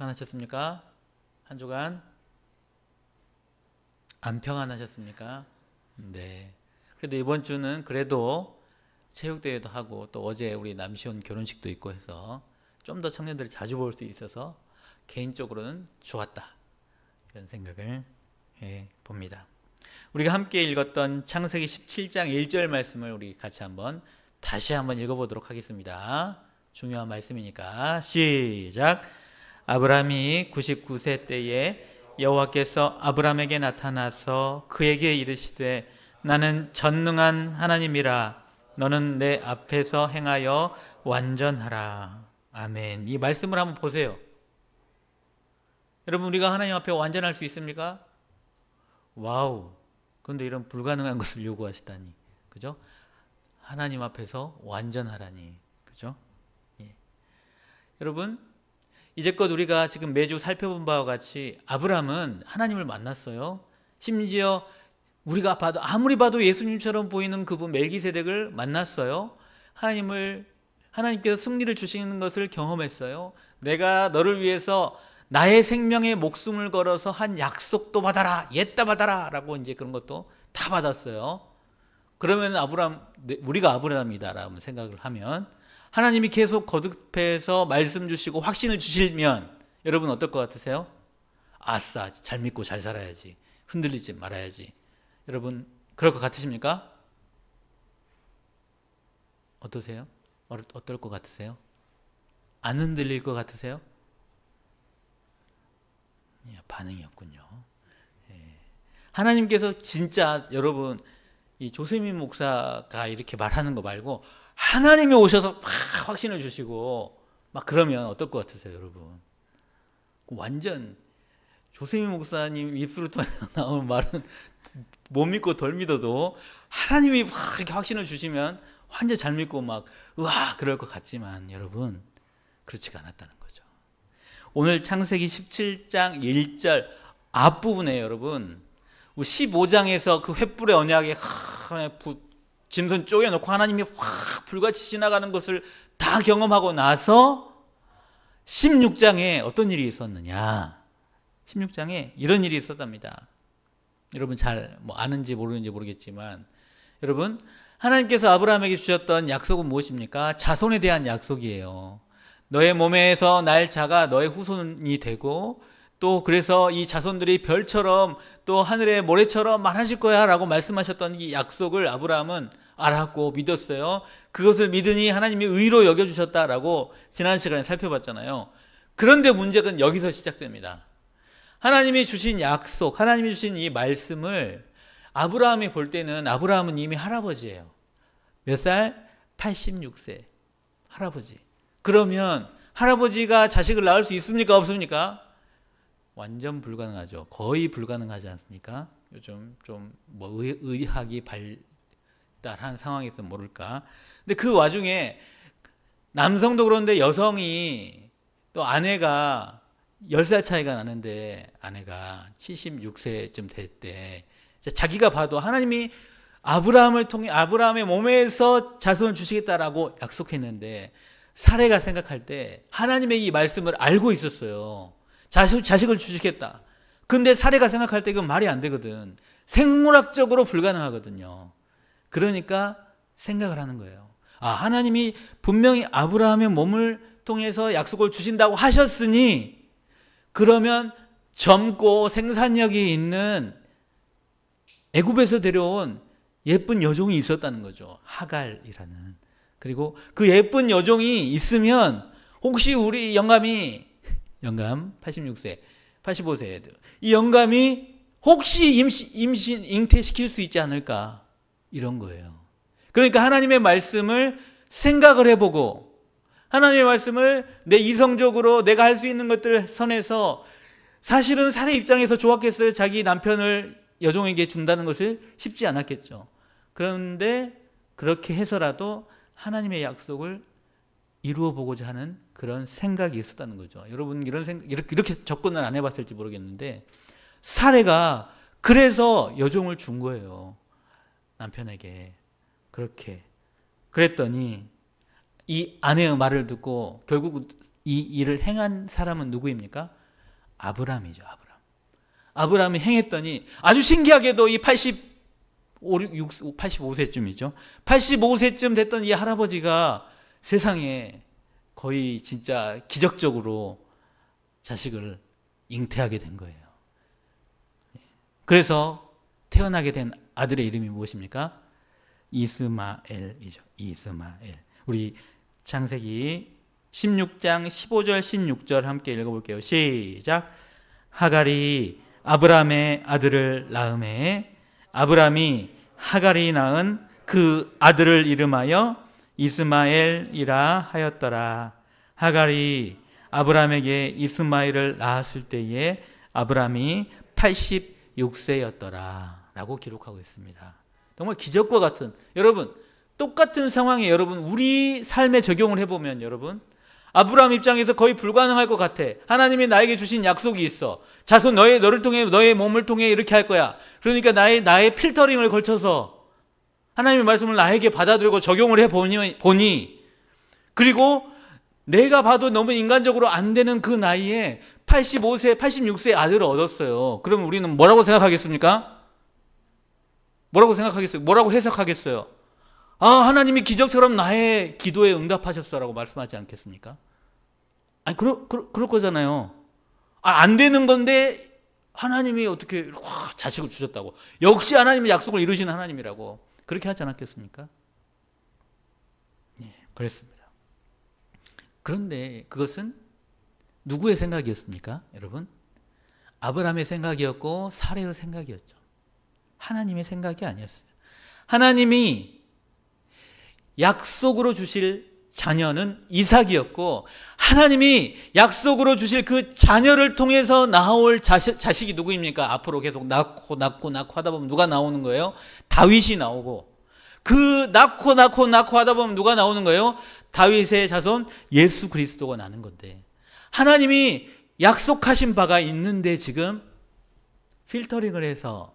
평안하셨습니까? 한 주간 안 평안하셨습니까? 네. 그래도 이번 주는 그래도 체육대회도 하고 또 어제 우리 남시온 결혼식도 있고 해서 좀 더 청년들이 자주 볼 수 있어서 개인적으로는 좋았다. 이런 생각을 해 봅니다. 우리가 함께 읽었던 창세기 17장 1절 말씀을 우리 같이 다시 한번 읽어보도록 하겠습니다. 중요한 말씀이니까 시작. 아브라함이 99세 때에 여호와께서 아브라함에게 나타나서 그에게 이르시되 나는 전능한 하나님이라 너는 내 앞에서 행하여 완전하라. 아멘. 이 말씀을 한번 보세요. 여러분, 우리가 하나님 앞에 완전할 수 있습니까? 와우. 그런데 이런 불가능한 것을 요구하시다니, 그죠? 하나님 앞에서 완전하라니, 그죠? 예. 여러분, 이제껏 우리가 지금 매주 살펴본 바와 같이 아브라함은 하나님을 만났어요. 심지어 우리가 아무리 봐도 예수님처럼 보이는 그분 멜기세덱을 만났어요. 하나님께서 승리를 주시는 것을 경험했어요. 내가 너를 위해서 나의 생명에 목숨을 걸어서 한 약속도 받아라, 옛다 받아라 라고 이제 그런 것도 다 받았어요. 그러면 우리가 아브라함이다라고 생각을 하면 하나님이 계속 거듭해서 말씀 주시고 확신을 주시면 여러분 어떨 것 같으세요? 아싸, 잘 믿고 잘 살아야지, 흔들리지 말아야지. 여러분 그럴 것 같으십니까? 어떠세요? 어떨 것 같으세요? 안 흔들릴 것 같으세요? 반응이 없군요. 하나님께서 진짜 여러분 이 조세민 목사가 이렇게 말하는 거 말고 하나님이 오셔서 막 확신을 주시고 막 그러면 어떨 것 같으세요, 여러분? 완전 조세민 목사님 입으로 나오는 말은 못 믿고 덜 믿어도 하나님이 막 이렇게 확신을 주시면 완전 잘 믿고 막 우와 그럴 것 같지만 여러분 그렇지가 않았다는 거죠. 오늘 창세기 17장 1절 앞부분에 여러분 15장에서 그 횃불의 언약에 짐승 쪼개놓고 하나님이 확 불같이 지나가는 것을 다 경험하고 나서 16장에 어떤 일이 있었느냐, 16장에 이런 일이 있었답니다. 여러분 잘 아는지 모르는지 모르겠지만 여러분 하나님께서 아브라함에게 주셨던 약속은 무엇입니까? 자손에 대한 약속이에요. 너의 몸에서 날 자가 너의 후손이 되고 또 그래서 이 자손들이 별처럼 또 하늘의 모래처럼 많아질 거야 라고 말씀하셨던 이 약속을 아브라함은 알았고 믿었어요. 그것을 믿으니 하나님이 의로 여겨주셨다라고 지난 시간에 살펴봤잖아요. 그런데 문제는 여기서 시작됩니다. 하나님이 주신 약속, 하나님이 주신 이 말씀을 아브라함이 볼 때는 아브라함은 이미 할아버지예요. 몇 살? 86세. 할아버지. 그러면 할아버지가 자식을 낳을 수 있습니까? 없습니까? 완전 불가능하죠. 거의 불가능하지 않습니까? 요즘 좀 의학이 발달한 상황에서 모를까. 근데 그 와중에 남성도 그런데 여성이 또 아내가 10살 차이가 나는데 아내가 76세쯤 될 때 자기가 봐도 하나님이 아브라함을 통해 아브라함의 몸에서 자손을 주시겠다라고 약속했는데 사례가 생각할 때 하나님의 이 말씀을 알고 있었어요. 자식을 주시겠다. 근데 사례가 생각할 때 그건 말이 안 되거든. 생물학적으로 불가능하거든요. 그러니까 생각을 하는 거예요. 하나님이 분명히 아브라함의 몸을 통해서 약속을 주신다고 하셨으니 그러면 젊고 생산력이 있는 애굽에서 데려온 예쁜 여종이 있었다는 거죠. 하갈이라는. 그리고 그 예쁜 여종이 있으면 혹시 우리 영감 86세, 85세 이 영감이 혹시 임신 잉태시킬 수 있지 않을까 이런 거예요. 그러니까 하나님의 말씀을 생각을 해보고 하나님의 말씀을 내 이성적으로 내가 할 수 있는 것들 선에서 사실은 사례 입장에서 좋았겠어요. 자기 남편을 여종에게 준다는 것을 쉽지 않았겠죠. 그런데 그렇게 해서라도 하나님의 약속을 이루어 보고자 하는 그런 생각이 있었다는 거죠. 여러분 이렇게 접근을 안 해봤을지 모르겠는데 사례가 그래서 여종을 준 거예요. 남편에게. 그렇게 그랬더니 이 아내의 말을 듣고 결국 이 일을 행한 사람은 누구입니까? 아브라함이죠. 아브라함이 행했더니 아주 신기하게도 이 85세쯤이죠. 85세쯤 됐던 이 할아버지가 세상에 거의 진짜 기적적으로 자식을 잉태하게 된 거예요. 그래서 태어나게 된 아들의 이름이 무엇입니까? 이스마엘이죠. 이스마엘. 우리 창세기 16장 15절 16절 함께 읽어볼게요. 시작. 하갈이 아브라함의 아들을 낳음에 아브라함이 하갈이 낳은 그 아들을 이름하여 이스마엘이라 하였더라. 하갈이 아브라함에게 이스마엘을 낳았을 때에 아브라함이 86세였더라 라고 기록하고 있습니다. 정말 기적과 같은, 여러분 똑같은 상황에 여러분 우리 삶에 적용을 해보면 여러분 아브라함 입장에서 거의 불가능할 것 같아. 하나님이 나에게 주신 약속이 있어. 자손 너를 통해 너의 몸을 통해 이렇게 할 거야. 그러니까 나의 필터링을 걸쳐서 하나님의 말씀을 나에게 받아들이고 적용을 해보니 그리고 내가 봐도 너무 인간적으로 안 되는 그 나이에 85세, 86세 아들을 얻었어요. 그러면 우리는 뭐라고 생각하겠습니까? 뭐라고 생각하겠어요? 뭐라고 해석하겠어요? 아, 하나님이 기적처럼 나의 기도에 응답하셨어라고 말씀하지 않겠습니까? 아니, 그럴 거잖아요. 아, 안 되는 건데 하나님이 어떻게 자식을 주셨다고. 역시 하나님이 약속을 이루시는 하나님이라고. 그렇게 하지 않았겠습니까? 네, 그랬습니다. 그런데 그것은 누구의 생각이었습니까? 여러분? 아브라함의 생각이었고 사레의 생각이었죠. 하나님의 생각이 아니었어요. 하나님이 약속으로 주실 자녀는 이삭이었고 하나님이 약속으로 주실 그 자녀를 통해서 나올 자식이 누구입니까? 앞으로 계속 낳고 하다 보면 누가 나오는 거예요? 다윗이 나오고 그 낳고 하다 보면 누가 나오는 거예요? 다윗의 자손 예수 그리스도가 나는 건데 하나님이 약속하신 바가 있는데 지금 필터링을 해서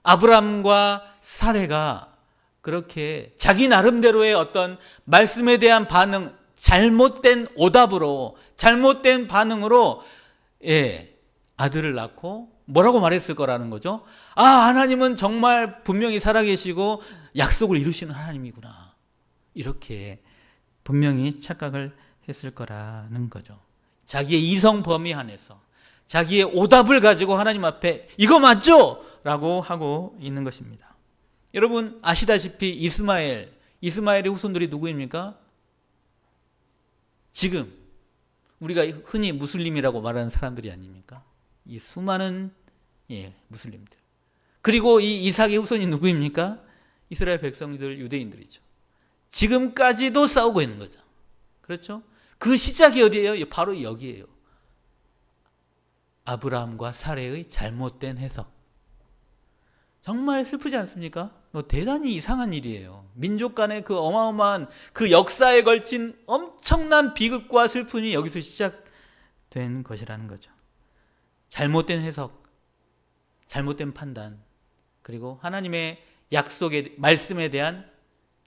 아브람과 사레가 그렇게 자기 나름대로의 어떤 말씀에 대한 반응, 잘못된 오답으로, 잘못된 반응으로 아들을 낳고 뭐라고 말했을 거라는 거죠? 아, 하나님은 정말 분명히 살아계시고 약속을 이루시는 하나님이구나. 이렇게 분명히 착각을 했을 거라는 거죠. 자기의 이성 범위 안에서 자기의 오답을 가지고 하나님 앞에 이거 맞죠? 라고 하고 있는 것입니다. 여러분 아시다시피 이스마엘의 후손들이 누구입니까? 지금 우리가 흔히 무슬림이라고 말하는 사람들이 아닙니까? 이 수많은 무슬림들. 그리고 이 이삭의 후손이 누구입니까? 이스라엘 백성들, 유대인들이죠. 지금까지도 싸우고 있는 거죠. 그렇죠? 그 시작이 어디예요? 바로 여기예요. 아브라함과 사레의 잘못된 해석. 정말 슬프지 않습니까? 대단히 이상한 일이에요. 민족 간의 그 어마어마한 그 역사에 걸친 엄청난 비극과 슬픔이 여기서 시작된 것이라는 거죠. 잘못된 해석, 잘못된 판단, 그리고 하나님의 약속의 말씀에 대한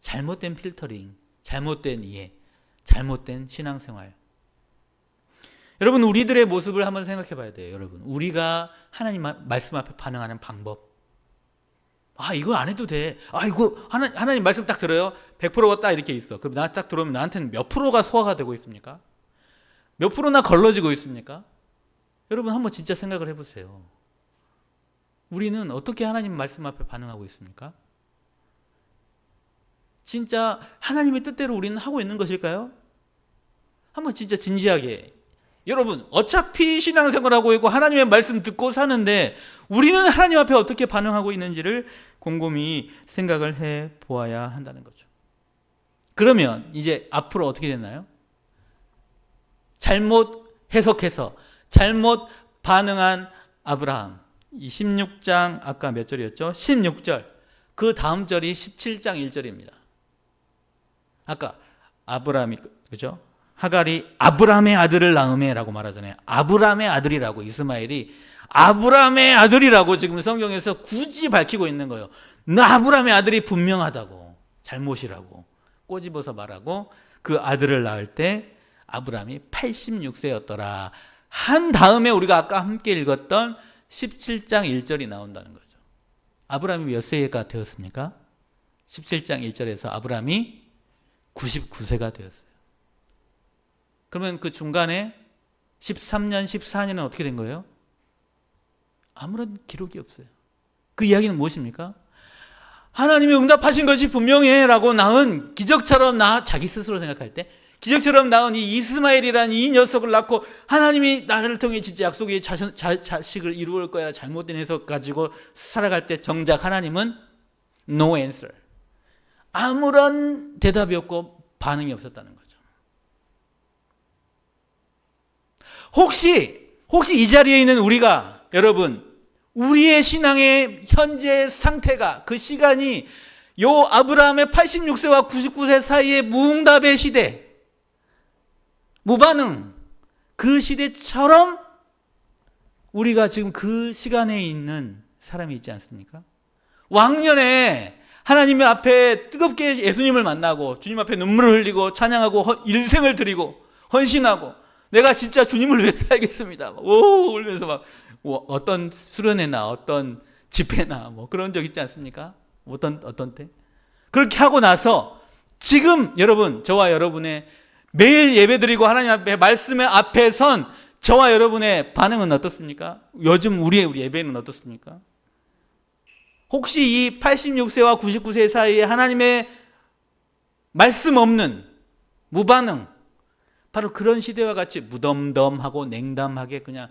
잘못된 필터링, 잘못된 이해, 잘못된 신앙생활. 여러분 우리들의 모습을 한번 생각해 봐야 돼요. 여러분 우리가 하나님 말씀 앞에 반응하는 방법. 아, 이거 안 해도 돼. 아, 이거 하나님 말씀 딱 들어요. 100%가 딱 이렇게 있어. 그럼 나 딱 들어오면 나한테는 몇 프로가 소화가 되고 있습니까? 몇 프로나 걸러지고 있습니까? 여러분 한번 진짜 생각을 해보세요. 우리는 어떻게 하나님 말씀 앞에 반응하고 있습니까? 진짜 하나님의 뜻대로 우리는 하고 있는 것일까요? 한번 진짜 진지하게. 여러분 어차피 신앙생활하고 있고 하나님의 말씀 듣고 사는데 우리는 하나님 앞에 어떻게 반응하고 있는지를 곰곰이 생각을 해 보아야 한다는 거죠. 그러면 이제 앞으로 어떻게 되나요? 잘못 해석해서 잘못 반응한 아브라함. 이 16장 아까 몇 절이었죠? 16절. 그 다음 절이 17장 1절입니다. 아까 아브라함이 그죠? 하갈이 아브라함의 아들을 낳음에라고 말하잖아요. 아브라함의 아들이라고 이스마엘이 아브라함의 아들이라고 지금 성경에서 굳이 밝히고 있는 거예요. 나 아브라함의 아들이 분명하다고 잘못이라고 꼬집어서 말하고 그 아들을 낳을 때 아브라함이 86세였더라 한 다음에 우리가 아까 함께 읽었던 17장 1절이 나온다는 거죠. 아브라함이 몇 세가 되었습니까? 17장 1절에서 아브라함이 99세가 되었어요. 그러면 그 중간에 13년, 14년은 어떻게 된 거예요? 아무런 기록이 없어요. 그 이야기는 무엇입니까? 하나님이 응답하신 것이 분명해 라고 낳은 기적처럼 자기 스스로 생각할 때 기적처럼 낳은 이 이스마엘이라는 이 녀석을 낳고 하나님이 나를 통해 진짜 약속의 자식을 이루을 거야 잘못된 해석 가지고 살아갈 때 정작 하나님은 no answer. 아무런 대답이 없고 반응이 없었다는 거죠. 혹시 이 자리에 있는 우리가 여러분 우리의 신앙의 현재 상태가 그 시간이 요 아브라함의 86세와 99세 사이의 무응답의 시대 무반응 그 시대처럼 우리가 지금 그 시간에 있는 사람이 있지 않습니까? 왕년에 하나님의 앞에 뜨겁게 예수님을 만나고 주님 앞에 눈물을 흘리고 찬양하고 일생을 드리고 헌신하고 내가 진짜 주님을 위해 살겠습니다. 오 울면서 막 어떤 수련회나 어떤 집회나 뭐 그런 적 있지 않습니까? 어떤 때 그렇게 하고 나서 지금 여러분 저와 여러분의 매일 예배드리고 하나님 앞에 말씀의 앞에 선 저와 여러분의 반응은 어떻습니까? 요즘 우리의 예배는 어떻습니까? 혹시 이 86세와 99세 사이에 하나님의 말씀 없는 무반응 바로 그런 시대와 같이 무덤덤하고 냉담하게 그냥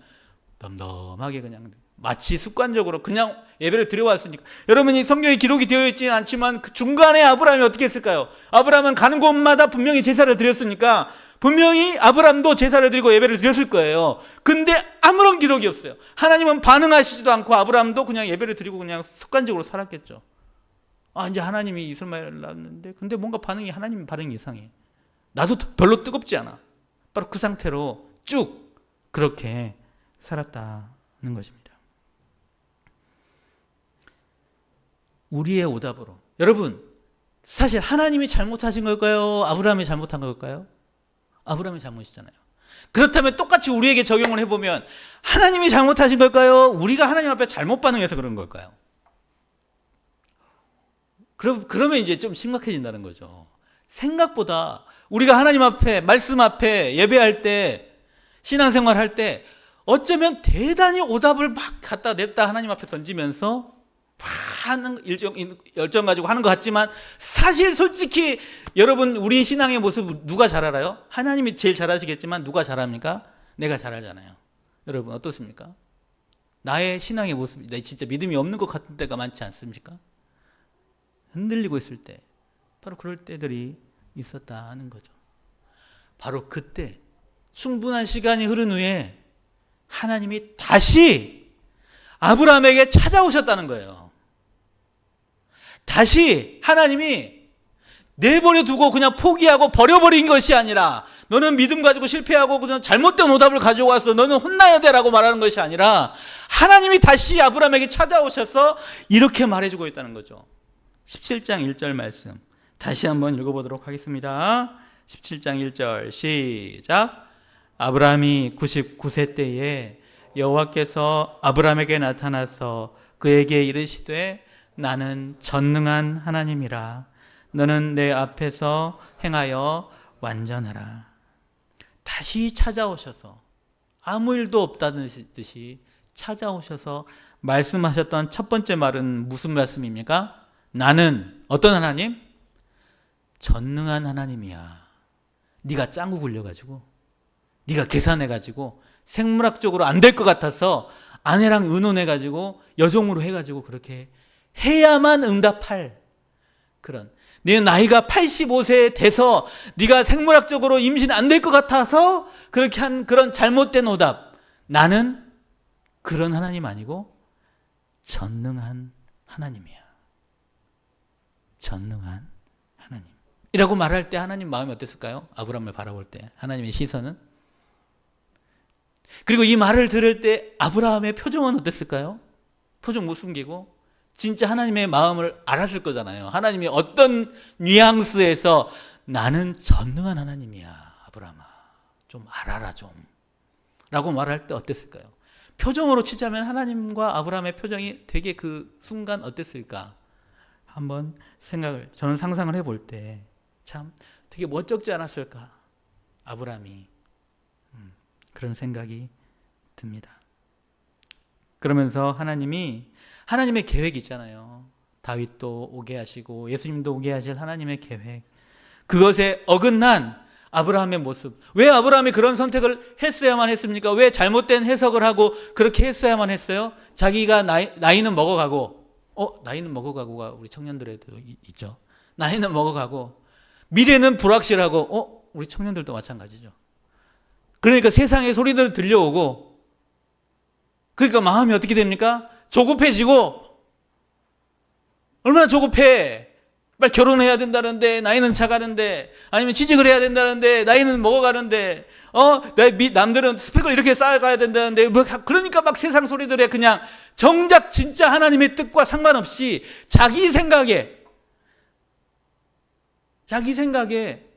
덤덤하게 그냥 마치 습관적으로 그냥 예배를 드려왔으니까 여러분이 성경에 기록이 되어 있지는 않지만 그 중간에 아브라함이 어떻게 했을까요? 아브라함은 가는 곳마다 분명히 제사를 드렸으니까 분명히 아브라함도 제사를 드리고 예배를 드렸을 거예요. 근데 아무런 기록이 없어요. 하나님은 반응하시지도 않고 아브라함도 그냥 예배를 드리고 그냥 습관적으로 살았겠죠. 이제 하나님이 이스마엘을 낳았는데 근데 뭔가 하나님 반응이 이상해. 나도 별로 뜨겁지 않아. 바로 그 상태로 쭉 그렇게 살았다는 것입니다. 우리의 오답으로 여러분 사실 하나님이 잘못하신 걸까요? 아브라함이 잘못한 걸까요? 아브라함이 잘못이잖아요. 그렇다면 똑같이 우리에게 적용을 해보면 하나님이 잘못하신 걸까요? 우리가 하나님 앞에 잘못 반응해서 그런 걸까요? 그러면 이제 좀 심각해진다는 거죠. 생각보다 우리가 하나님 앞에 말씀 앞에 예배할 때 신앙생활 할 때 어쩌면 대단히 오답을 막 갖다 냈다 하나님 앞에 던지면서 하는 열정 가지고 하는 것 같지만 사실 솔직히 여러분 우리 신앙의 모습 누가 잘 알아요? 하나님이 제일 잘 아시겠지만 누가 잘 압니까? 내가 잘 알잖아요. 여러분 어떻습니까? 나의 신앙의 모습 내 진짜 믿음이 없는 것 같은 때가 많지 않습니까? 흔들리고 있을 때 바로 그럴 때들이 있었다는 거죠. 바로 그때 충분한 시간이 흐른 후에 하나님이 다시 아브라함에게 찾아오셨다는 거예요. 다시 하나님이 내버려 두고 그냥 포기하고 버려버린 것이 아니라 너는 믿음 가지고 실패하고 그냥 잘못된 오답을 가져와서 너는 혼나야 돼라고 말하는 것이 아니라 하나님이 다시 아브라함에게 찾아오셔서 이렇게 말해주고 있다는 거죠. 17장 1절 말씀 다시 한번 읽어보도록 하겠습니다. 17장 1절 시작. 아브라함이 99세 때에 여호와께서 아브라함에게 나타나서 그에게 이르시되 나는 전능한 하나님이라 너는 내 앞에서 행하여 완전하라. 다시 찾아오셔서 아무 일도 없다는 듯이 찾아오셔서 말씀하셨던 첫 번째 말은 무슨 말씀입니까? 나는 어떤 하나님? 전능한 하나님이야. 네가 짱구 굴려가지고 네가 계산해가지고 생물학적으로 안 될 것 같아서 아내랑 의논해가지고 여종으로 해가지고 그렇게 해야만 응답할 그런 네 나이가 85세 돼서 네가 생물학적으로 임신 안 될 것 같아서 그렇게 한 그런 잘못된 오답. 나는 그런 하나님 아니고 전능한 하나님이야. 전능한 하나님 이라고 말할 때 하나님 마음이 어땠을까요? 아브라함을 바라볼 때 하나님의 시선은? 그리고 이 말을 들을 때 아브라함의 표정은 어땠을까요? 표정 못 숨기고 진짜 하나님의 마음을 알았을 거잖아요. 하나님이 어떤 뉘앙스에서 나는 전능한 하나님이야 아브라함아 좀 알아라 좀 라고 말할 때 어땠을까요? 표정으로 치자면 하나님과 아브라함의 표정이 되게 그 순간 어땠을까? 한번 저는 상상을 해볼 때 참 되게 멋쩍지 않았을까? 아브라함이. 그런 생각이 듭니다. 그러면서 하나님의 계획이 있잖아요. 다윗도 오게 하시고 예수님도 오게 하실 하나님의 계획. 그것에 어긋난 아브라함의 모습. 왜 아브라함이 그런 선택을 했어야만 했습니까? 왜 잘못된 해석을 하고 그렇게 했어야만 했어요? 자기가 나이는 먹어가고, 나이는 먹어가고가 우리 청년들에도 있죠. 나이는 먹어가고, 미래는 불확실하고, 우리 청년들도 마찬가지죠. 그러니까 세상의 소리들 들려오고, 그러니까 마음이 어떻게 됩니까? 조급해지고, 얼마나 조급해. 빨리 결혼해야 된다는데, 나이는 차가는데, 아니면 취직을 해야 된다는데, 나이는 먹어가는데, 남들은 스펙을 이렇게 쌓아가야 된다는데, 그러니까 막 세상 소리들에 그냥 정작 진짜 하나님의 뜻과 상관없이 자기 생각에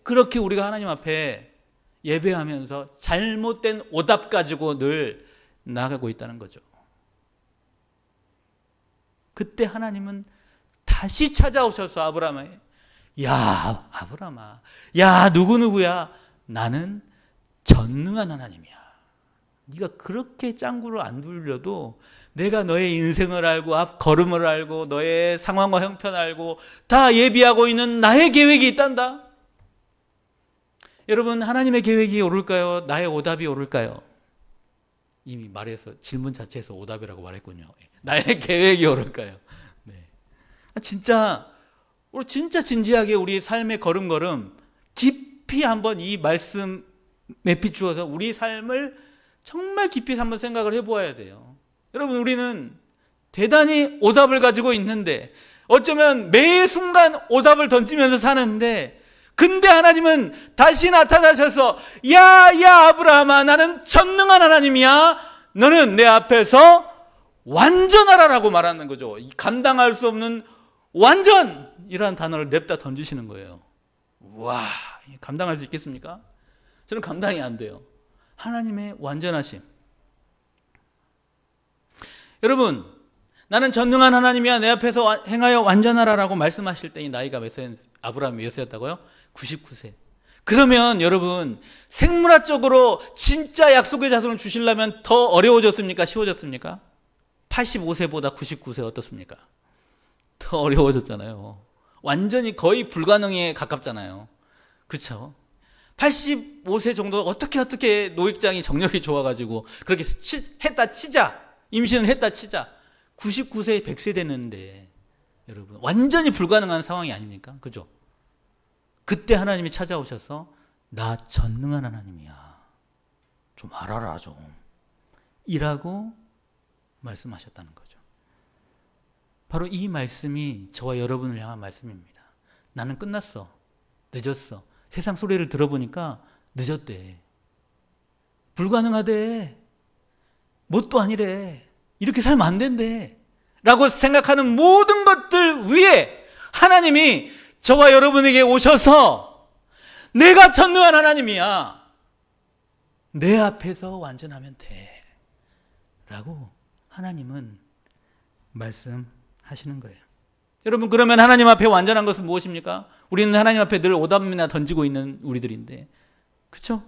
그렇게 우리가 하나님 앞에 예배하면서 잘못된 오답 가지고 늘 나아가고 있다는 거죠. 그때 하나님은 다시 찾아오셔서 아브라함에, 야 아브라함아, 야 누구누구야, 나는 전능한 하나님이야. 네가 그렇게 짱구를 안 돌려도 내가 너의 인생을 알고 앞 걸음을 알고 너의 상황과 형편을 알고 다 예비하고 있는 나의 계획이 있단다. 여러분, 하나님의 계획이 옳을까요? 나의 오답이 옳을까요? 이미 말해서 질문 자체에서 오답이라고 말했군요. 나의 계획이 옳을까요? 네. 우리 진짜 진지하게 우리 삶의 걸음걸음 깊이 한번 이 말씀에 비추어서 우리 삶을 정말 깊이 한번 생각을 해보아야 돼요. 여러분, 우리는 대단히 오답을 가지고 있는데, 어쩌면 매 순간 오답을 던지면서 사는데, 근데 하나님은 다시 나타나셔서, 야 아브라함아, 나는 전능한 하나님이야. 너는 내 앞에서 완전하라라고 말하는 거죠. 감당할 수 없는 완전이라는 단어를 냅다 던지시는 거예요. 와, 감당할 수 있겠습니까? 저는 감당이 안 돼요. 하나님의 완전하심. 여러분, 나는 전능한 하나님이야, 내 앞에서 행하여 완전하라라고 말씀하실 때 이 나이가 몇 세, 아브라함이 몇 세였다고요? 99세. 그러면 여러분, 생물학적으로 진짜 약속의 자손을 주시려면 더 어려워졌습니까? 쉬워졌습니까? 85세보다 99세 어떻습니까? 더 어려워졌잖아요. 완전히 거의 불가능에 가깝잖아요. 그렇죠? 85세 정도 어떻게 노익장이 정력이 좋아가지고 그렇게 했다 치자, 임신을 했다 치자, 99세에 100세 됐는데, 여러분 완전히 불가능한 상황이 아닙니까? 그죠? 그때 하나님이 찾아오셔서 나 전능한 하나님이야, 좀 알아라 좀, 이라고 말씀하셨다는 거죠. 바로 이 말씀이 저와 여러분을 향한 말씀입니다. 나는 끝났어, 늦었어, 세상 소리를 들어보니까 늦었대, 불가능하대, 뭣도 아니래, 이렇게 살면 안 된대 라고 생각하는 모든 것들 위에 하나님이 저와 여러분에게 오셔서 내가 전능한 하나님이야, 내 앞에서 완전하면 돼 라고 하나님은 말씀하시는 거예요. 여러분, 그러면 하나님 앞에 완전한 것은 무엇입니까? 우리는 하나님 앞에 늘 오답이나 던지고 있는 우리들인데, 그렇죠?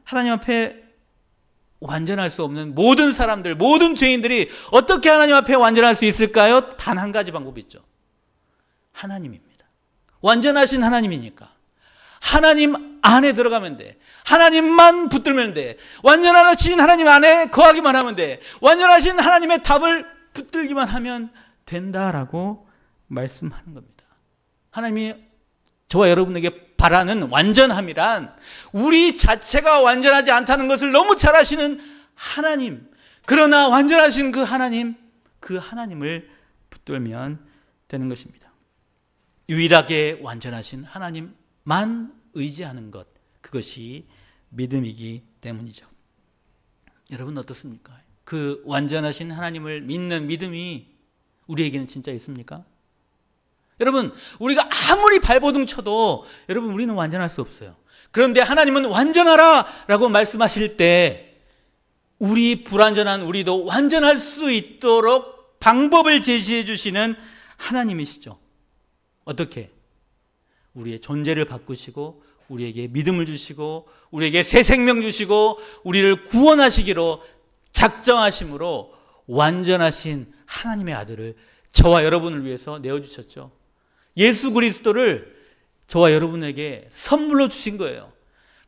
하나님 앞에 완전할 수 없는 모든 사람들, 모든 죄인들이 어떻게 하나님 앞에 완전할 수 있을까요? 단 한 가지 방법이 있죠. 하나님입니다. 완전하신 하나님이니까 하나님 안에 들어가면 돼. 하나님만 붙들면 돼. 완전하신 하나님 안에 거하기만 하면 돼. 완전하신 하나님의 답을 붙들기만 하면 된다라고 말씀하는 겁니다. 하나님이 저와 여러분에게 바라는 완전함이란 우리 자체가 완전하지 않다는 것을 너무 잘 아시는 하나님, 그러나 완전하신 그 하나님을 붙들면 되는 것입니다. 유일하게 완전하신 하나님만 의지하는 것, 그것이 믿음이기 때문이죠. 여러분 어떻습니까? 그 완전하신 하나님을 믿는 믿음이 우리에게는 진짜 있습니까? 여러분, 우리가 아무리 발버둥 쳐도 여러분 우리는 완전할 수 없어요. 그런데 하나님은 완전하라 라고 말씀하실 때 우리 불완전한 우리도 완전할 수 있도록 방법을 제시해 주시는 하나님이시죠. 어떻게? 우리의 존재를 바꾸시고 우리에게 믿음을 주시고 우리에게 새 생명 주시고 우리를 구원하시기로 작정하심으로 완전하신 하나님의 아들을 저와 여러분을 위해서 내어주셨죠. 예수 그리스도를 저와 여러분에게 선물로 주신 거예요.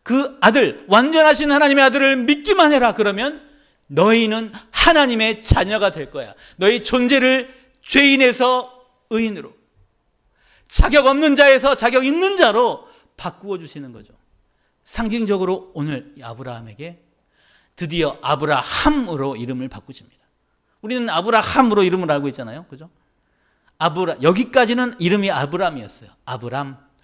그 아들, 완전하신 하나님의 아들을 믿기만 해라. 그러면 너희는 하나님의 자녀가 될 거야. 너희 존재를 죄인에서 의인으로, 자격 없는 자에서 자격 있는 자로 바꾸어 주시는 거죠. 상징적으로 오늘 아브라함에게 드디어 아브라함으로 이름을 바꾸십니다. 우리는 아브라함으로 이름을 알고 있잖아요. 그죠? 여기까지는 이름이 아브람이었어요.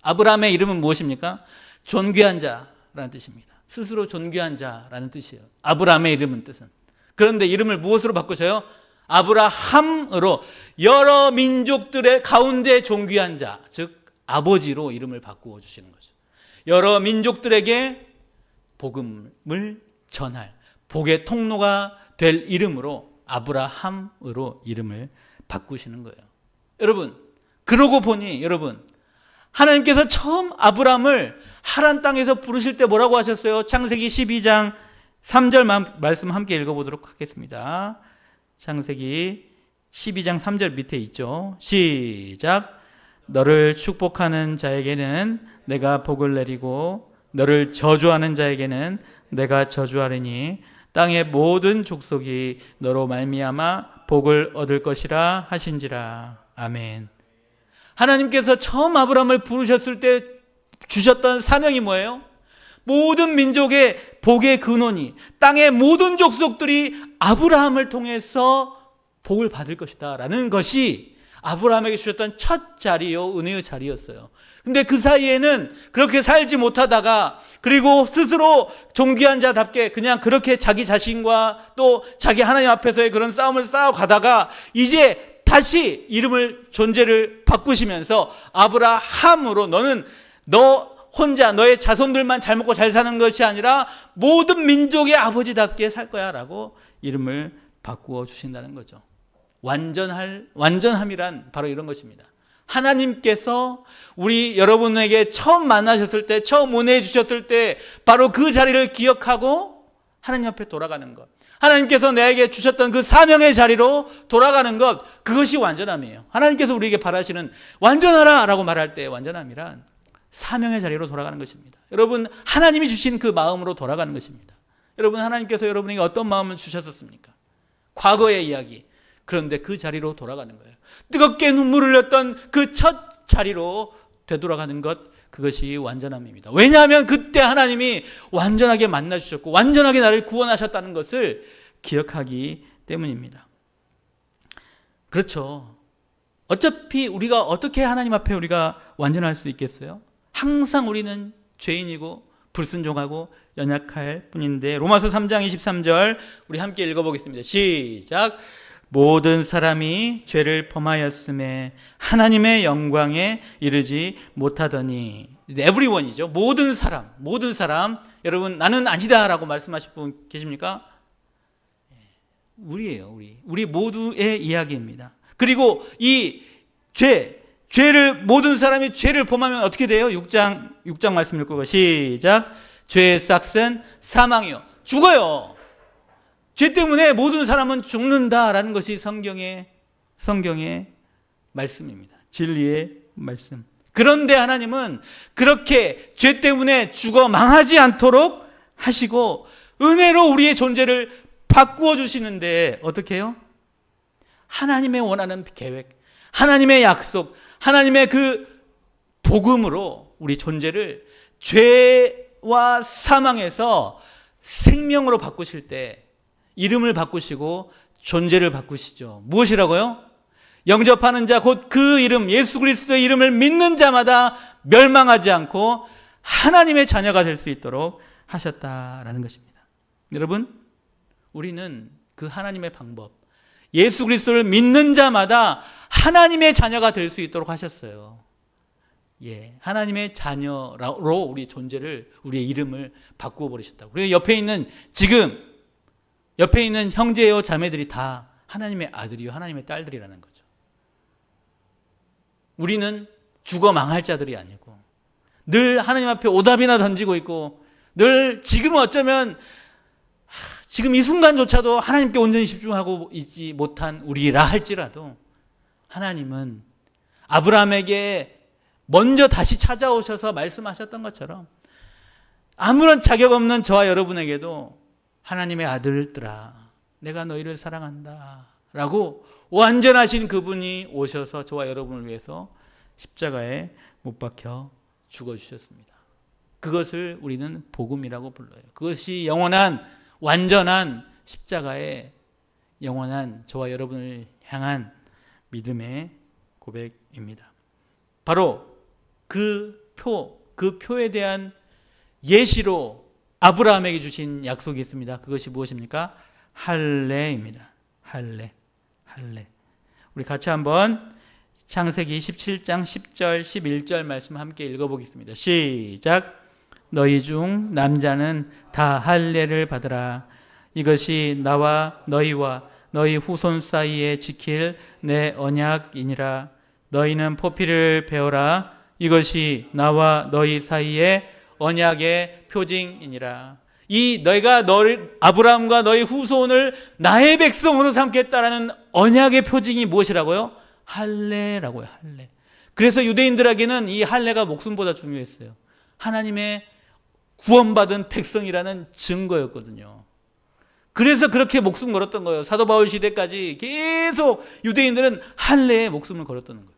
아브람의 이름은 무엇입니까? 존귀한 자라는 뜻입니다. 스스로 존귀한 자라는 뜻이에요. 아브람의 이름은 뜻은. 그런데 이름을 무엇으로 바꾸셔요? 아브라함으로 여러 민족들의 가운데 존귀한 자, 즉 아버지로 이름을 바꾸어 주시는 거죠. 여러 민족들에게 복음을 전할 복의 통로가 될 이름으로 아브라함으로 이름을 바꾸시는 거예요. 여러분, 그러고 보니 여러분, 하나님께서 처음 아브람을 하란 땅에서 부르실 때 뭐라고 하셨어요? 창세기 12장 3절 말씀 함께 읽어보도록 하겠습니다. 창세기 12장 3절 밑에 있죠. 시작. 너를 축복하는 자에게는 내가 복을 내리고 너를 저주하는 자에게는 내가 저주하리니 땅의 모든 족속이 너로 말미암아 복을 얻을 것이라 하신지라. 아멘. 하나님께서 처음 아브라함을 부르셨을 때 주셨던 사명이 뭐예요? 모든 민족의 복의 근원이 땅의 모든 족속들이 아브라함을 통해서 복을 받을 것이다 라는 것이 아브라함에게 주셨던 첫 자리요, 은혜의 자리였어요. 근데 그 사이에는 그렇게 살지 못하다가 그리고 스스로 존귀한 자답게 그냥 그렇게 자기 자신과 또 자기 하나님 앞에서의 그런 싸움을 싸워가다가 이제 다시 이름을, 존재를 바꾸시면서 아브라함으로 너는 너 혼자 너의 자손들만 잘 먹고 잘 사는 것이 아니라 모든 민족의 아버지답게 살 거야 라고 이름을 바꾸어 주신다는 거죠. 완전함이란 바로 이런 것입니다. 하나님께서 우리 여러분에게 처음 만나셨을 때, 처음 은혜 주셨을 때 바로 그 자리를 기억하고 하나님 앞에 돌아가는 것, 하나님께서 내게 주셨던 그 사명의 자리로 돌아가는 것, 그것이 완전함이에요. 하나님께서 우리에게 바라시는 완전하라 라고 말할 때 완전함이란 사명의 자리로 돌아가는 것입니다. 여러분, 하나님이 주신 그 마음으로 돌아가는 것입니다. 여러분, 하나님께서 여러분에게 어떤 마음을 주셨었습니까? 과거의 이야기. 그런데 그 자리로 돌아가는 거예요. 뜨겁게 눈물을 흘렸던 그 첫 자리로 되돌아가는 것, 그것이 완전함입니다. 왜냐하면 그때 하나님이 완전하게 만나주셨고 완전하게 나를 구원하셨다는 것을 기억하기 때문입니다. 그렇죠. 어차피 우리가 어떻게 하나님 앞에 우리가 완전할 수 있겠어요? 항상 우리는 죄인이고 불순종하고 연약할 뿐인데, 로마서 3장 23절 우리 함께 읽어보겠습니다. 시작. 모든 사람이 죄를 범하였음에 하나님의 영광에 이르지 못하더니. everyone이죠. 모든 사람. 여러분, 나는 아니다 라고 말씀하실 분 계십니까? 우리예요. 우리 모두의 이야기입니다. 그리고 이 죄를, 모든 사람이 죄를 범하면 어떻게 돼요? 6장 말씀 읽고 시작. 죄의 싹은 사망이요. 죽어요. 죄 때문에 모든 사람은 죽는다라는 것이 성경의 말씀입니다. 진리의 말씀. 그런데 하나님은 그렇게 죄 때문에 죽어 망하지 않도록 하시고 은혜로 우리의 존재를 바꾸어 주시는데 어떻게 해요? 하나님의 원하는 계획, 하나님의 약속, 하나님의 그 복음으로 우리 존재를 죄와 사망에서 생명으로 바꾸실 때 이름을 바꾸시고 존재를 바꾸시죠. 무엇이라고요? 영접하는 자, 곧 그 이름, 예수 그리스도의 이름을 믿는 자마다 멸망하지 않고 하나님의 자녀가 될 수 있도록 하셨다라는 것입니다. 여러분, 우리는 그 하나님의 방법, 예수 그리스도를 믿는 자마다 하나님의 자녀가 될 수 있도록 하셨어요. 예, 하나님의 자녀로 우리 존재를, 우리의 이름을 바꾸어 버리셨다고. 그리고 옆에 있는 형제요 자매들이 다 하나님의 아들이요 하나님의 딸들이라는 거죠. 우리는 죽어 망할 자들이 아니고 늘 하나님 앞에 오답이나 던지고 있고, 늘 지금 어쩌면 지금 이 순간조차도 하나님께 온전히 집중하고 있지 못한 우리라 할지라도, 하나님은 아브라함에게 먼저 다시 찾아오셔서 말씀하셨던 것처럼 아무런 자격 없는 저와 여러분에게도 하나님의 아들들아 내가 너희를 사랑한다 라고 완전하신 그분이 오셔서 저와 여러분을 위해서 십자가에 못 박혀 죽어주셨습니다. 그것을 우리는 복음이라고 불러요. 그것이 영원한 완전한 십자가의 영원한 저와 여러분을 향한 믿음의 고백입니다. 바로 그 표에 대한 예시로 아브라함에게 주신 약속이 있습니다. 그것이 무엇입니까? 할례입니다. 할례. 우리 같이 한번 창세기 17장 10절 11절 말씀 함께 읽어보겠습니다. 시작. 너희 중 남자는 다 할례를 받으라. 이것이 나와 너희와 너희 후손 사이에 지킬 내 언약이니라. 너희는 포피를 베어라. 이것이 나와 너희 사이에 언약의 표징이니라. 너희가 아브라함과 너희 후손을 나의 백성으로 삼겠다라는 언약의 표징이 무엇이라고요? 할례라고요. 할례. 그래서 유대인들에게는 이 할례가 목숨보다 중요했어요. 하나님의 구원받은 백성이라는 증거였거든요. 그래서 그렇게 목숨 걸었던 거예요. 사도 바울 시대까지 계속 유대인들은 할례에 목숨을 걸었던 거예요.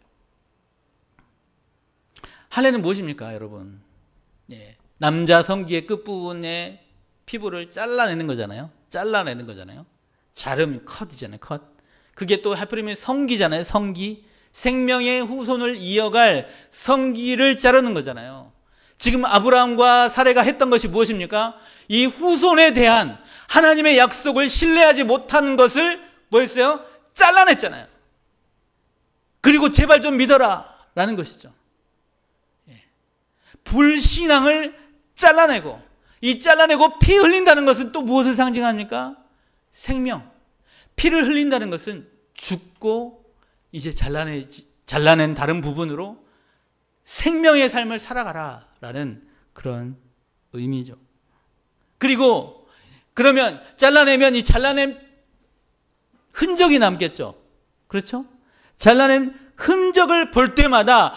할례는 무엇입니까, 여러분? 예. 남자 성기의 끝부분에 피부를 잘라내는 거잖아요. 자름, 컷이잖아요. 컷. 그게 또 하필이면 성기잖아요. 성기. 생명의 후손을 이어갈 성기를 자르는 거잖아요. 지금 아브라함과 사레가 했던 것이 무엇입니까? 이 후손에 대한 하나님의 약속을 신뢰하지 못하는 것을 뭐였어요? 잘라냈잖아요. 그리고 제발 좀 믿어라 라는 것이죠. 불신앙을 잘라내고, 이 잘라내고 피 흘린다는 것은 또 무엇을 상징합니까? 생명. 피를 흘린다는 것은 죽고 이제 잘라낸 다른 부분으로 생명의 삶을 살아가라 라는 그런 의미죠. 그리고 그러면 잘라내면 이 잘라낸 흔적이 남겠죠. 그렇죠? 잘라낸 흔적을 볼 때마다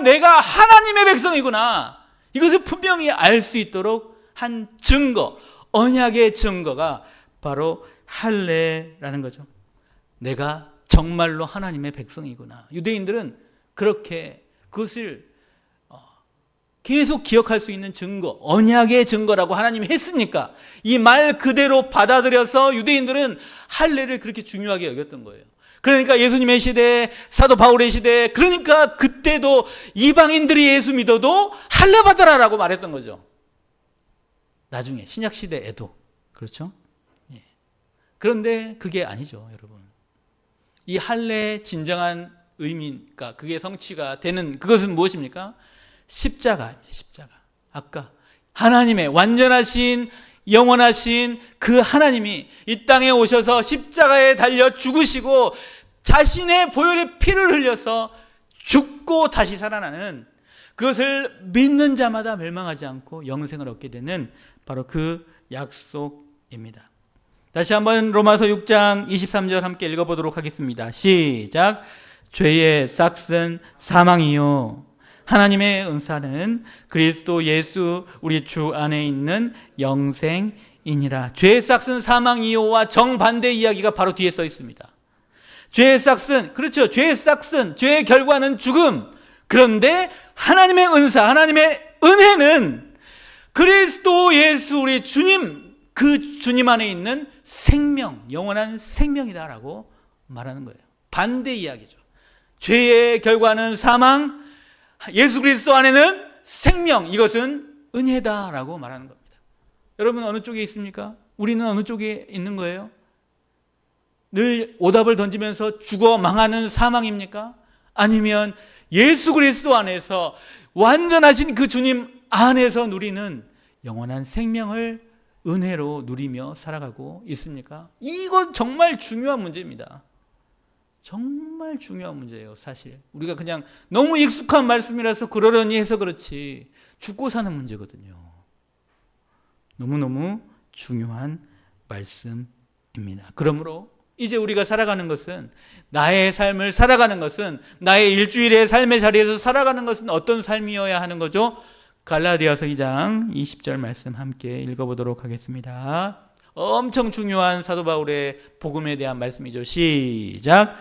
내가 하나님의 백성이구나, 이것을 분명히 알 수 있도록 한 증거, 언약의 증거가 바로 할례라는 거죠. 내가 정말로 하나님의 백성이구나. 유대인들은 그렇게 그것을 계속 기억할 수 있는 증거, 언약의 증거라고 하나님이 했으니까 이 말 그대로 받아들여서 유대인들은 할례를 그렇게 중요하게 여겼던 거예요. 그러니까 예수님의 시대, 사도 바울의 시대, 그러니까 그때도 이방인들이 예수 믿어도 할례 받아라라고 말했던 거죠. 나중에 신약 시대에도. 그렇죠? 예. 그런데 그게 아니죠, 여러분. 이 할례의 진정한 의미가, 그게 성취가 되는 그것은 무엇입니까? 십자가입니다. 십자가. 아까 하나님의 완전하신 영원하신 그 하나님이 이 땅에 오셔서 십자가에 달려 죽으시고 자신의 보혈의 피를 흘려서 죽고 다시 살아나는, 그것을 믿는 자마다 멸망하지 않고 영생을 얻게 되는 바로 그 약속입니다. 다시 한번 로마서 6장 23절 함께 읽어보도록 하겠습니다. 시작. 죄의 싹은 사망이요 하나님의 은사는 그리스도 예수 우리 주 안에 있는 영생이니라. 죄의 싹은 사망이요와 정반대 이야기가 바로 뒤에 써 있습니다. 죄의 싹은, 그렇죠, 죄의 싹은, 죄의 결과는 죽음. 그런데 하나님의 은사, 하나님의 은혜는 그리스도 예수 우리 주님, 그 주님 안에 있는 생명, 영원한 생명이다라고 말하는 거예요. 반대 이야기죠. 죄의 결과는 사망, 예수 그리스도 안에는 생명, 이것은 은혜다라고 말하는 겁니다. 여러분 어느 쪽에 있습니까? 우리는 어느 쪽에 있는 거예요? 늘 오답을 던지면서 죽어 망하는 사망입니까? 아니면 예수 그리스도 안에서 완전하신 그 주님 안에서 누리는 영원한 생명을 은혜로 누리며 살아가고 있습니까? 이건 정말 중요한 문제입니다. 정말 중요한 문제예요. 사실 우리가 그냥 너무 익숙한 말씀이라서 그러려니 해서 그렇지 죽고 사는 문제거든요. 너무너무 중요한 말씀입니다. 그러므로 이제 우리가 살아가는 것은, 나의 삶을 살아가는 것은, 나의 일주일의 삶의 자리에서 살아가는 것은 어떤 삶이어야 하는 거죠? 갈라디아서 2장 20절 말씀 함께 읽어보도록 하겠습니다. 엄청 중요한 사도 바울의 복음에 대한 말씀이죠. 시작.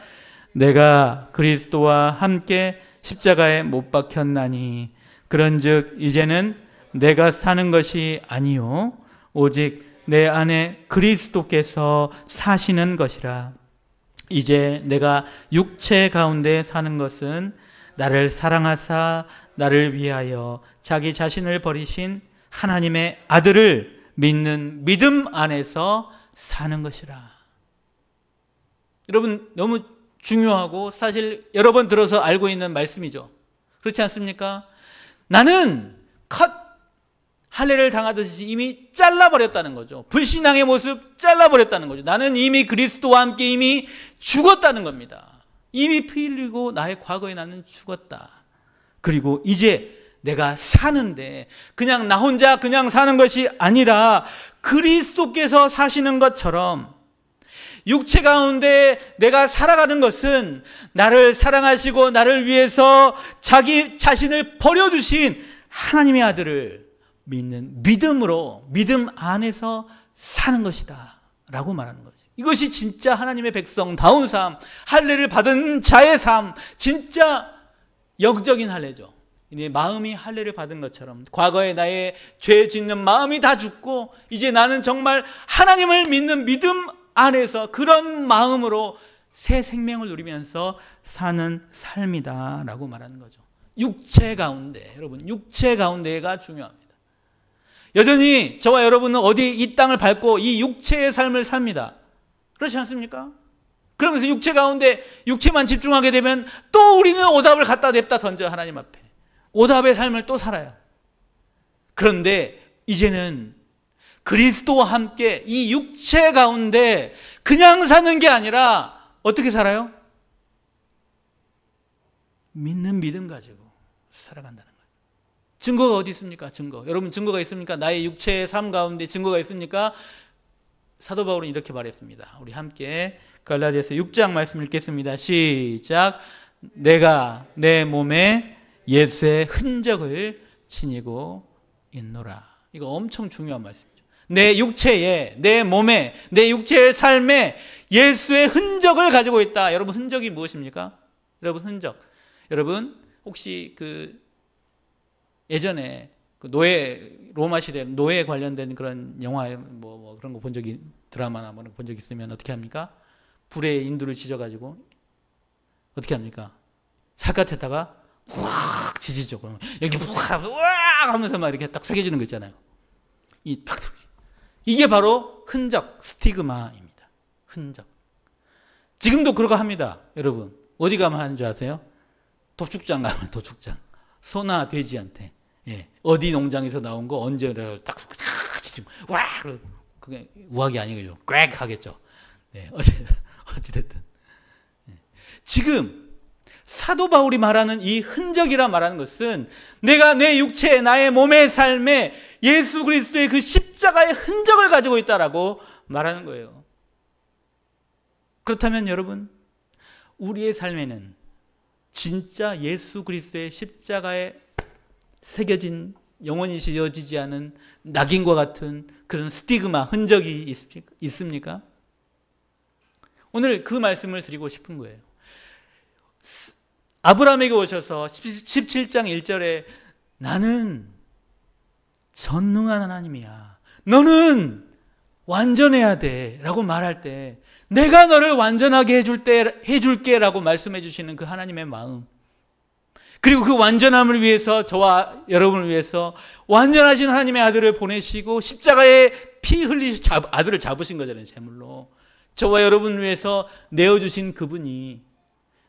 내가 그리스도와 함께 십자가에 못 박혔나니 그런즉 이제는 내가 사는 것이 아니요 오직 내 안에 그리스도께서 사시는 것이라. 이제 내가 육체 가운데 사는 것은 나를 사랑하사 나를 위하여 자기 자신을 버리신 하나님의 아들을 믿는 믿음 안에서 사는 것이라. 여러분, 너무 중요하고 사실 여러 번 들어서 알고 있는 말씀이죠. 그렇지 않습니까? 나는 할례를 당하듯이 이미 잘라버렸다는 거죠. 불신앙의 모습 잘라버렸다는 거죠. 나는 이미 그리스도와 함께 이미 죽었다는 겁니다. 이미 피 흘리고 나의 과거에 나는 죽었다. 그리고 이제 내가 사는데 그냥 나 혼자 그냥 사는 것이 아니라 그리스도께서 사시는 것처럼 육체 가운데 내가 살아가는 것은 나를 사랑하시고 나를 위해서 자기 자신을 버려주신 하나님의 아들을 믿는 믿음으로, 믿음 안에서 사는 것이다 라고 말하는 거죠. 이것이 진짜 하나님의 백성다운 삶, 할례를 받은 자의 삶, 진짜 영적인 할례죠. 내 마음이 할례를 받은 것처럼 과거에 나의 죄 짓는 마음이 다 죽고 이제 나는 정말 하나님을 믿는 믿음 안에서 그런 마음으로 새 생명을 누리면서 사는 삶이다 라고 말하는 거죠. 육체 가운데, 여러분, 육체 가운데가 중요합니다. 여전히 저와 여러분은 어디 이 땅을 밟고 이 육체의 삶을 삽니다. 그렇지 않습니까? 그러면서 육체 가운데 육체만 집중하게 되면 또 우리는 오답을 갖다 냅다 던져 하나님 앞에. 오답의 삶을 또 살아요. 그런데 이제는 그리스도와 함께 이 육체 가운데 그냥 사는 게 아니라 어떻게 살아요? 믿는 믿음 가지고 살아간다는 거예요. 증거가 어디 있습니까? 증거. 여러분 증거가 있습니까? 나의 육체의 삶 가운데 증거가 있습니까? 사도 바울은 이렇게 말했습니다. 우리 함께 갈라디아서 6장 말씀 읽겠습니다. 시작. 내가 내 몸에 예수의 흔적을 지니고 있노라. 이거 엄청 중요한 말씀이죠. 내 육체에, 내 몸에, 내 육체의 삶에 예수의 흔적을 가지고 있다. 여러분 흔적이 무엇입니까? 여러분 흔적. 여러분 혹시 예전에 로마 시대 노예 관련된 그런 영화 뭐 그런 거 본 적이, 드라마나 뭐 본 적 있으면 어떻게 합니까? 불에 인두를 지져가지고 어떻게 합니까? 살갗에다가 확 지지죠. 그러면 여기 확 하면서 막 이렇게 딱 새겨지는 거 있잖아요. 이게 바로 흔적, 스티그마입니다. 흔적. 지금도 그러고 합니다. 여러분 어디 가면 하는 줄 아세요? 도축장 가면 도축장. 소나 돼지한테 어디 농장에서 나온 거 언제를 딱 지지고 와 그게 우악이 아니고요. 꽥 하겠죠. 어찌됐든 지금 사도 바울이 말하는 이 흔적이라 말하는 것은 내가 내 육체, 나의 몸의 삶에 예수 그리스도의 그 십자가의 흔적을 가지고 있다라고 말하는 거예요. 그렇다면 여러분, 우리의 삶에는 진짜 예수 그리스도의 십자가에 새겨진 영원히 지워지지 않은 낙인과 같은 그런 스티그마, 흔적이 있습니까? 오늘 그 말씀을 드리고 싶은 거예요. 아브라함에게 오셔서 17장 1절에 나는 전능한 하나님이야. 너는 완전해야 돼. 라고 말할 때 내가 너를 완전하게 해줄게 라고 말씀해 주시는 그 하나님의 마음. 그리고 그 완전함을 위해서 저와 여러분을 위해서 완전하신 하나님의 아들을 보내시고 십자가에 피 흘리시 아들을 잡으신 거잖아요. 제물로. 저와 여러분을 위해서 내어주신 그분이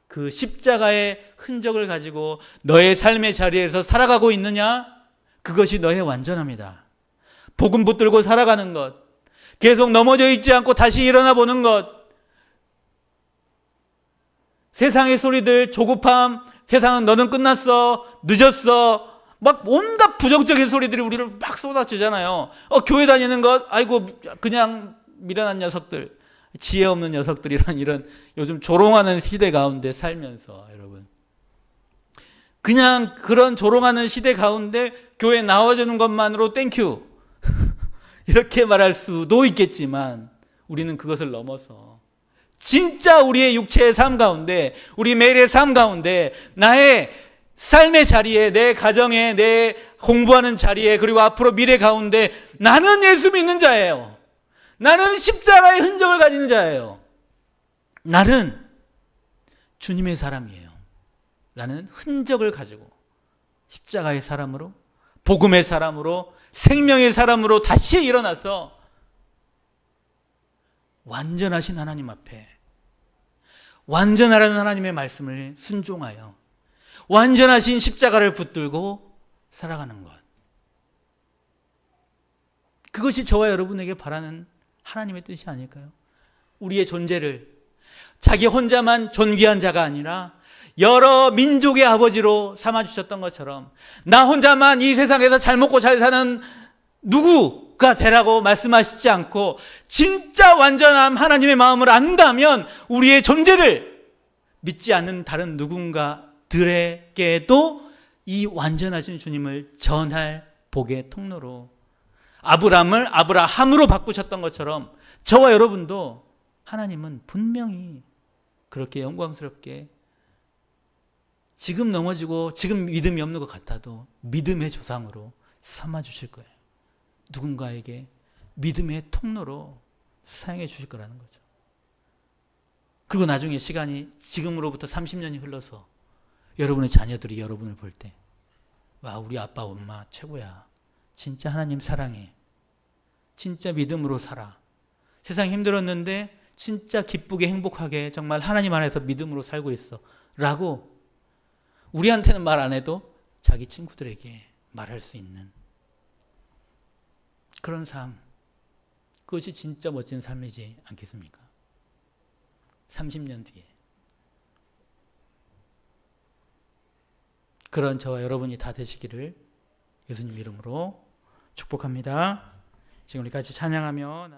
그 십자가의 흔적을 가지고 너의 삶의 자리에서 살아가고 있느냐? 그것이 너의 완전함이다. 복음 붙들고 살아가는 것, 계속 넘어져 있지 않고 다시 일어나 보는 것, 세상의 소리들, 조급함, 세상은 너는 끝났어, 늦었어, 막 온갖 부정적인 소리들이 우리를 막 쏟아지잖아요. 교회 다니는 것, 아이고 그냥 미련한 녀석들, 지혜 없는 녀석들이란 이런 요즘 조롱하는 시대 가운데 살면서 여러분, 그냥 그런 조롱하는 시대 가운데 교회 나와주는 것만으로 땡큐 이렇게 말할 수도 있겠지만, 우리는 그것을 넘어서 진짜 우리의 육체의 삶 가운데, 우리 매일의 삶 가운데, 나의 삶의 자리에, 내 가정에, 내 공부하는 자리에, 그리고 앞으로 미래 가운데 나는 예수 믿는 자예요. 나는 십자가의 흔적을 가진 자예요. 나는 주님의 사람이에요. 나는 흔적을 가지고 십자가의 사람으로, 복음의 사람으로, 생명의 사람으로 다시 일어나서 완전하신 하나님 앞에, 완전하라는 하나님의 말씀을 순종하여 완전하신 십자가를 붙들고 살아가는 것, 그것이 저와 여러분에게 바라는 하나님의 뜻이 아닐까요? 우리의 존재를 자기 혼자만 존귀한 자가 아니라 여러 민족의 아버지로 삼아주셨던 것처럼, 나 혼자만 이 세상에서 잘 먹고 잘 사는 누구가 되라고 말씀하시지 않고, 진짜 완전한 하나님의 마음을 안다면 우리의 존재를 믿지 않는 다른 누군가들에게도 이 완전하신 주님을 전할 복의 통로로, 아브람을 아브라함으로 바꾸셨던 것처럼 저와 여러분도 하나님은 분명히 그렇게 영광스럽게 지금 넘어지고 지금 믿음이 없는 것 같아도 믿음의 조상으로 삼아주실 거예요. 누군가에게 믿음의 통로로 사용해 주실 거라는 거죠. 그리고 나중에 시간이 지금으로부터 30년이 흘러서 여러분의 자녀들이 여러분을 볼 때, 와, 우리 아빠 엄마 최고야, 진짜 하나님 사랑해, 진짜 믿음으로 살아, 세상 힘들었는데 진짜 기쁘게 행복하게 정말 하나님 안에서 믿음으로 살고 있어 라고 우리한테는 말 안 해도 자기 친구들에게 말할 수 있는 그런 삶, 그것이 진짜 멋진 삶이지 않겠습니까? 30년 뒤에 그런 저와 여러분이 다 되시기를 예수님 이름으로 축복합니다. 지금 우리 같이 찬양하며